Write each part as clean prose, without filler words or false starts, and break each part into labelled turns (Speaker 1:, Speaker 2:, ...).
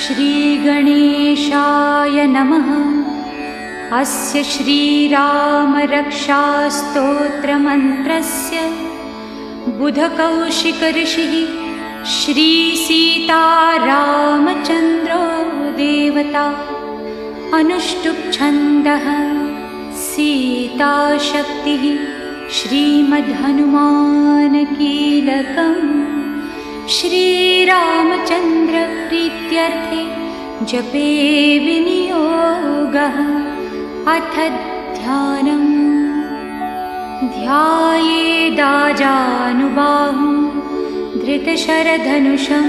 Speaker 1: श्रीगणेशाय नमः। अस्य श्रीरामरक्षास्तोत्रमन्त्रस्य बुधकौशिकऋषिः श्रीसीतारामचन्द्रो देवता। अनुष्टुप्छन्दः सीताशक्तिः श्रीमद्हनुमानकीलकम्। श्रीरामचन्द्रप्रीत्यर्थे जपे विनियोगः। अथ ध्यानम्। ध्यायेदाजानुबाहुं धृतशरधनुषं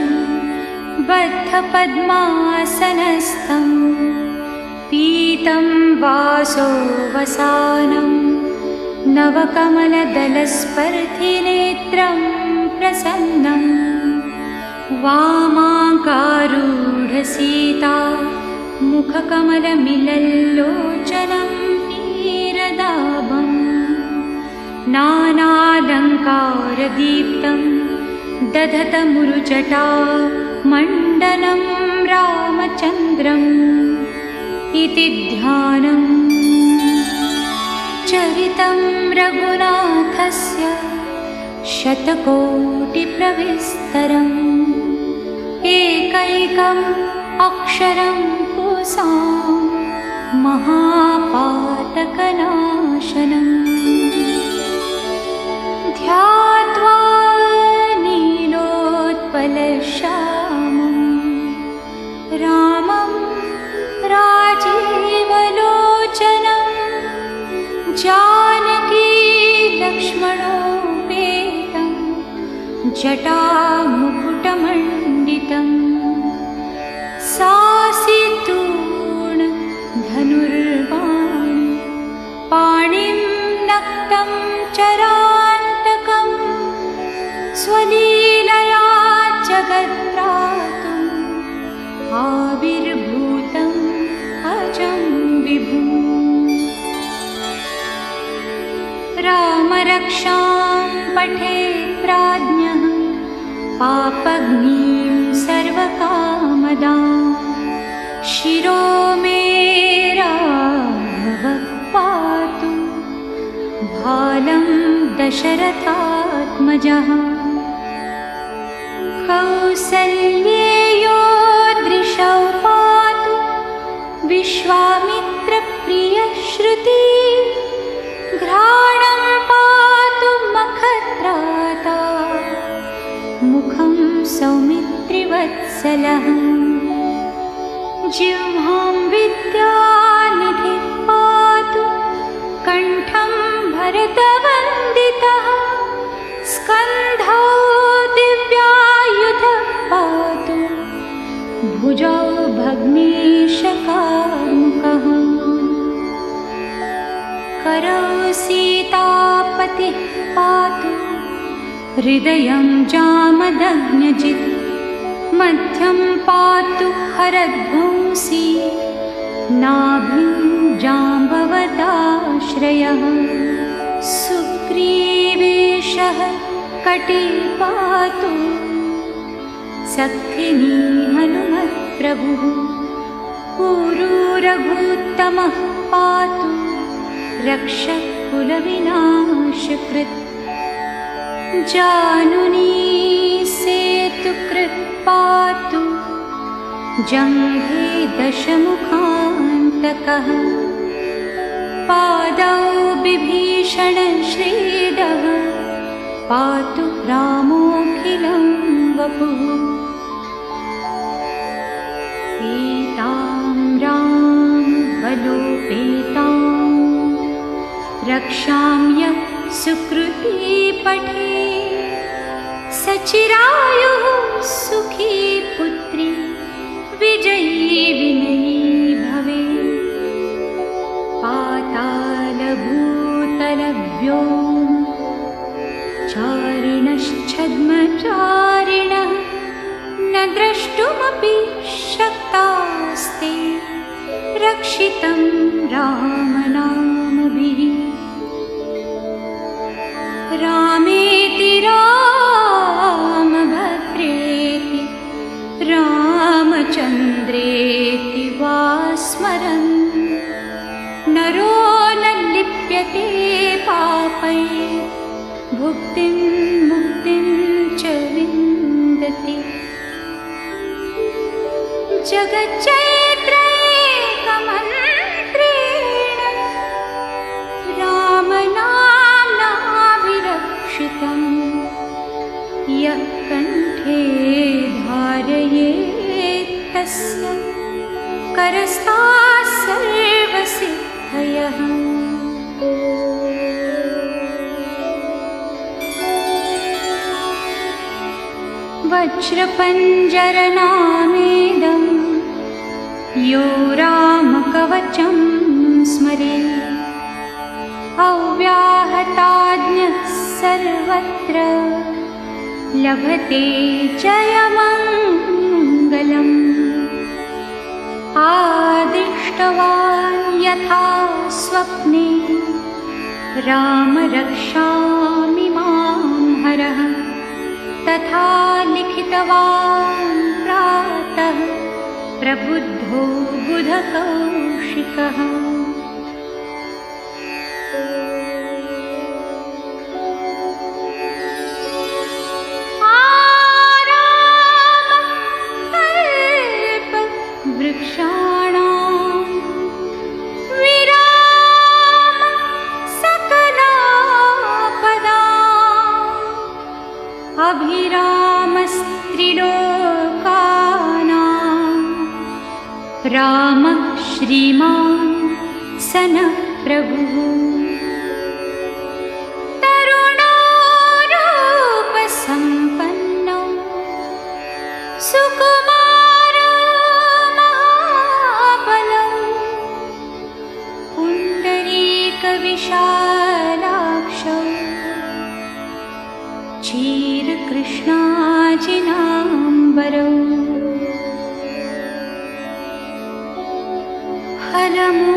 Speaker 1: बद्धपद्मासनस्थं। पीतं वासोऽवसानं नवकमलदलस्पर्धिनेत्रं प्रसन्नं। वामाङ्कारूढसीता मुखकमलमिलल्लोचनं नीरदाभम्। नानालङ्कारदीप्तं दधतमुरुजटा मण्डनं रामचन्द्रम् इति ध्यानम्। चरितं रघुनाथस्य शतकोटिप्रविस्तरम्। एकैकम् अक्षरं पुंसां महापातकनाशनम्। ध्यात्वा नीलोत्पलश्यामं रामं राजीवलोचनं। जानकी लक्ष्मणोपेतं जटामुकुटमण्डितम्। सासितूर्ण धनुर्बाण पाणिं नक्तं चरान्तकं। स्वलीलया जगत्त्रातुम् आविर्भूतम् अजं विभुम्। रामरक्षां पठेत् प्राज्ञः पापग्नीं सर्वकामदां। शिरो मे राघवः पातु भालं दशरथात्मजः। कौसल्येयो दृशौ पातु विश्वामित्रप्रियश्रुती। घ्राणं पातु मखत्राता मुखं सौमित्रिवत्सलः। जिह्वां विद्यानिधिः पातु कण्ठं भरतवन्दितः। स्कन्धौ दिव्यायुधः पातु भुजौ भग्नेशकार्मुकः। करौ सीतापतिः पातु हृदयं जामदग्न्यजित्। मध्यं पातु हरध्वंसी नाभिं जाम्बवदाश्रयः। सुग्रीवेशः कटे पातु सख्यिनी हनुमत्प्रभुः। पुरूरघूत्तमः पातु रक्षकुलविनाशकृत्। जानुनी सेतुकृत् पातु जङ्घे दशमुखान्तकः। पादौ बिभीषणश्रीदः पातु रामोऽखिलं वपुः। पीतां रामबलोपेतां रक्षां यः सुकृती पठे। सचिरायुः सुखी पुत्री विजयी विनयी भवे। पातालभूतलव्योम चारिणश्छद्मचारिणः न द्रष्टुमपि शक्तास्ते। रक्षितं रामनामभिः। रामेति रामभद्रेति रामचन्द्रे नरो न लिप्यते पापै भुक्तिं मुक्तिं च विन्दति जगच्चैत्रैकमन्त्रेण रामनाम्ना विरक्षितं यः कण्ठे धारयेत् तस्य करस्ताः सर्वसिद्धयः वज्रपञ्जरनामेदं यो रामकवचं स्मरेत् अव्याहताज्ञः सर्वत्र लभते जयमङ्गलम् आदिष्टवान् यथा स्वप्ने राम रक्षामि मां हरः तथा लिखितवान् प्रातः प्रबुद्धो बुधकौशिकः वृक्षाणां विराम सकलापदाम् अभिरामस्त्रिलोकानां रामः श्रीमान् सनः प्रभुः तरुणो रूपसम्पन्नो सुकुमारो महाबलः पुण्डरीकविशालाक्षो क्षीरकृष्णाजिनाम्बरौ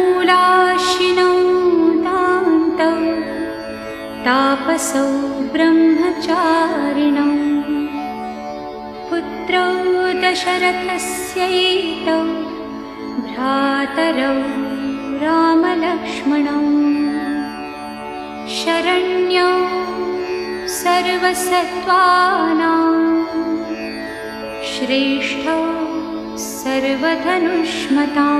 Speaker 1: फलमूलाशिनौ दान्तौ तापसौ ब्रह्मचारिणौ पुत्रौ दशरथस्यैतौ भ्रातरौ रामलक्ष्मणौ शरण्यौ सर्वसत्त्वानां श्रेष्ठौ सर्वधनुष्मतां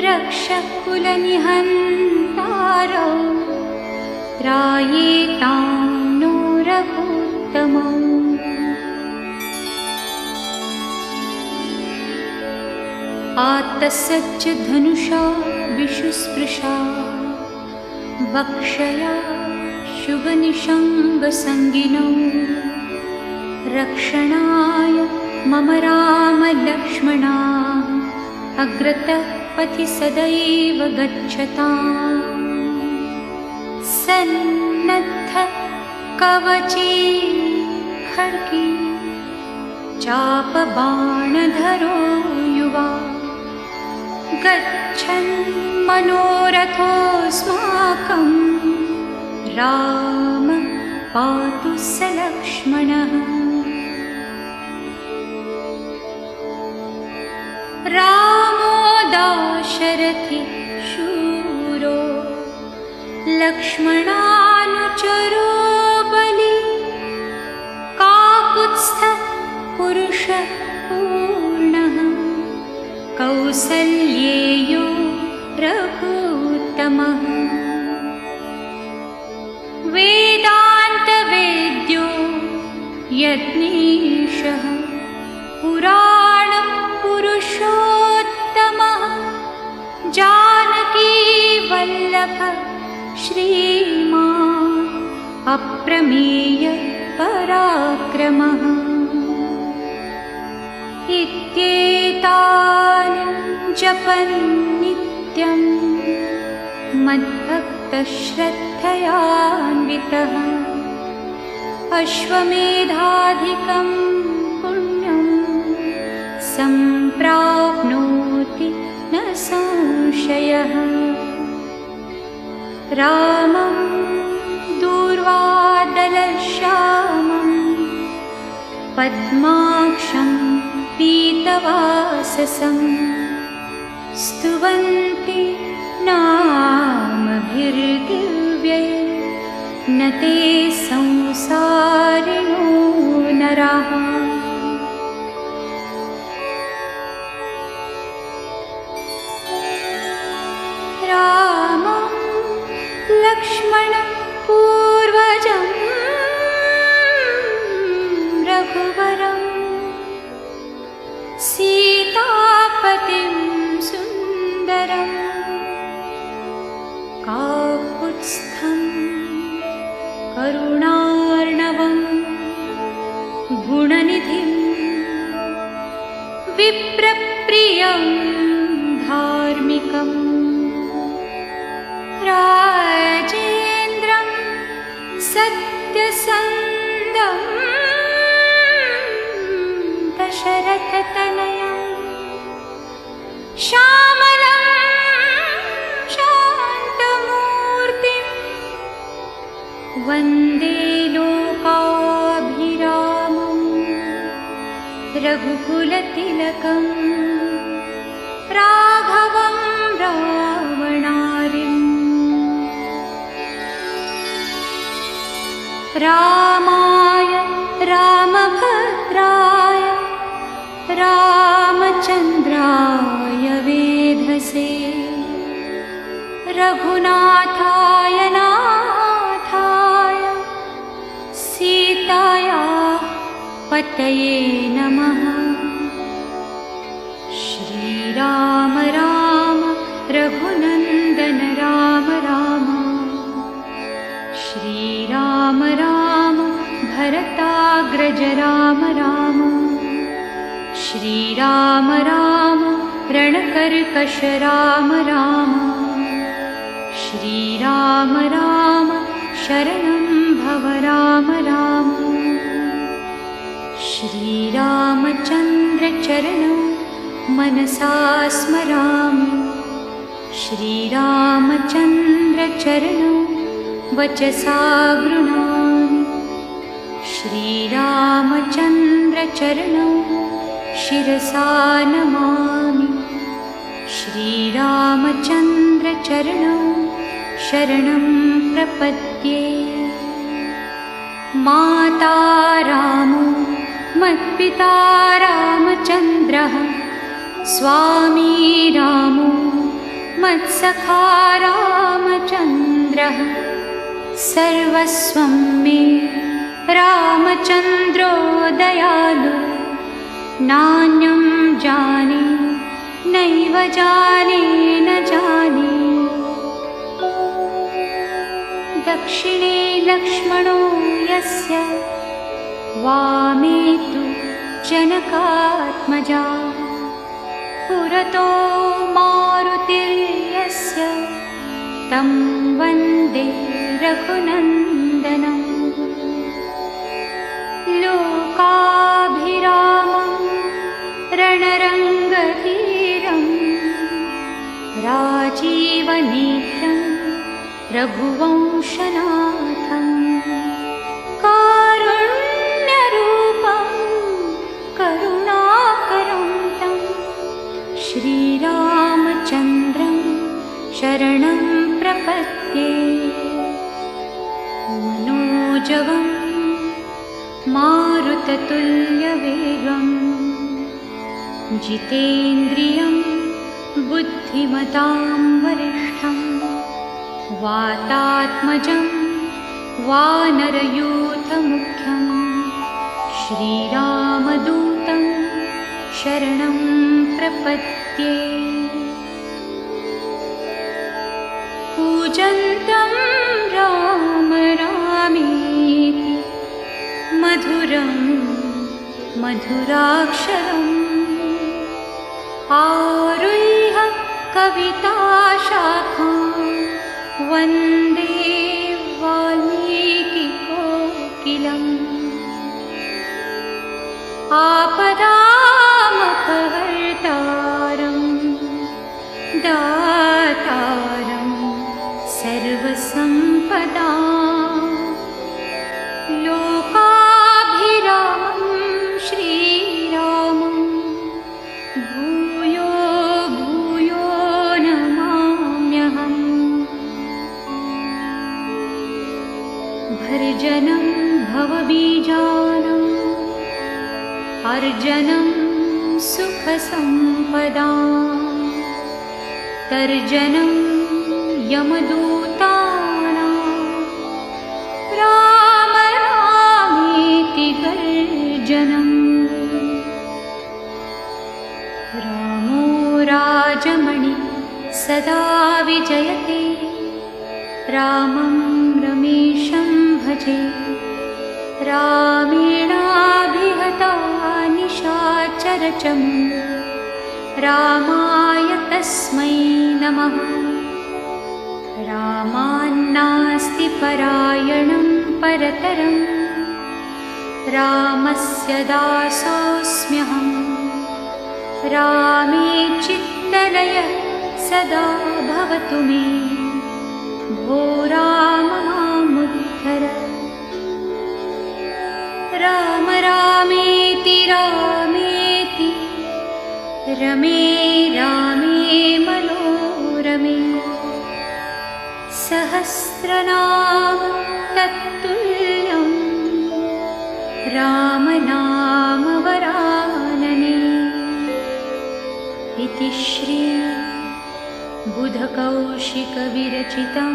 Speaker 1: रक्षकुलनिहन्तारौ त्रायेतां नो रघुत्तमौ आत्तसच्च धनुषा विशुस्पृशा वक्षया शुभनिशङ्गसङ्गिनौ रक्षणाय मम रामलक्ष्मणा अग्रतः पथि सदैव गच्छताम् सन्नद्ध कवची खड्गी चापबाणधरो युवा गच्छन् मनोरथोऽस्माकं राम पातु स लक्ष्मणः रामो दाशरथि शूरो लक्ष्मणानुचरो बली काकुत्स्थः पुरुषः पूर्णः कौसल्येयो रघुत्तमः वेदान्तवेद्यो यज्ञेशः पुराणपुरुषोत्तमः जानकीवल्लभः श्रीमान् अप्रमेय पराक्रमः इत्येतानि जपन् नित्यं मद्भक्तश्रद्धयान्वितः अश्वमेधाधिकं पुण्यं सम्प्राप्नोति न संशयः रामं दूर्वादलश्यामं पद्माक्षं पीतवाससं स्तुवन्ति ते संसारिणो नराः। रामं लक्ष्मणं पूर्वजं रघुवरं सीतापतिं सुन्दरं काकुत्स्थं करुणार्णवं गुणनिधिं विप्रप्रियं धार्मिकम् राजेन्द्रं सत्यसन्धं दशरथतनयं श्यामलं शान्तमूर्तिं वन्दे लोकाभिरामं रघुकुलतिलकं राघवं रावणारिम्। रामाय रामभद्राय रामचन्द्राय वेधसे रघुनाथाय नाथाय सीताया पतये नमः। श्रीराम राम रघुनन्दन राम राम श्रीराम राम भरताग्रज राम राम श्रीराम राम रणकर्कश राम राम श्रीराम राम शरणं भव राम राम। श्रीरामचन्द्र चरणौ मनसा स्मरामि श्रीरामचन्द्र चरणौ वचसा गृह्णामि श्रीरामचन्द्र चरणौ शिरसा नमामि श्रीरामचन्द्र चरणौ शरणं प्रपद्ये। माता रामो मत्पिता रामचन्द्रः स्वामी रामो मत्सखा रामचन्द्रः सर्वस्वं मे रामचन्द्रो दयालु नान्यं जाने नैव जाने न जाने। दक्षिणे लक्ष्मणो यस्य वामे तु जनकात्मजा पुरतो मारुतिर्यस्य तं वन्दे रघुनन्दनं। लोकाभिरामं रणरङ्गधीरं राजीवनेत्रं रघुवंशनाथं कारुण्यरूपं करुणाकरं तं श्रीरामचन्द्रं शरणं प्रपद्ये। मनोजवं मारुततुल्यवेगं जितेन्द्रियं बुद्धिमतां वरिष्ठं वातात्मजं वानरयूथमुख्यं श्रीरामदूतं शरणं प्रपद्ये। पूजन्तं राम रामेति मधुरं मधुराक्षरम् आरुह्य कविताशाखां वन्दे वाल्मीकिकोकिलम्। आपदामपहर्तारं दातारं सर्वसम्पदां लोकाभिरामं श्रीरामं भूयो भूयो नमाम्यहम्। बीजानाम् अर्जनं सुखसम्पदाम् तर्जनं यमदूतानां राम रामेति गर्जनम् रामो राजमणि सदा विजयते रामं रमेशं भजे रामेणाभिहता निशाचरचम् रामाय तस्मै नमः रामान्नास्ति परायणं परतरं रामस्य दासोऽस्म्यहम् रामे चित्तलयः सदा भवतु मे भो राम मामुद्धर राम रामेति रामेति रमे रामे मनोरमे सहस्रनाम तत्तुल्यं रामनाम वरानने इति श्री बुधकौशिकविरचितं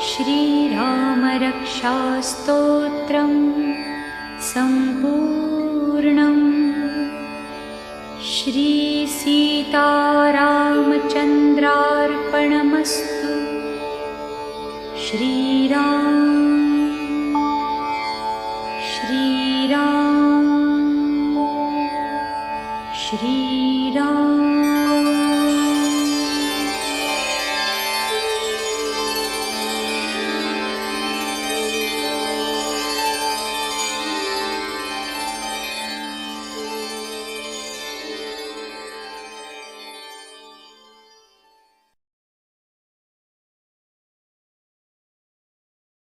Speaker 1: श्रीरामरक्षास्तोत्रं सम्पूर्णम् श्रीसीतारामचन्द्रार्पणमस्तु श्रीराम श्रीराम श्री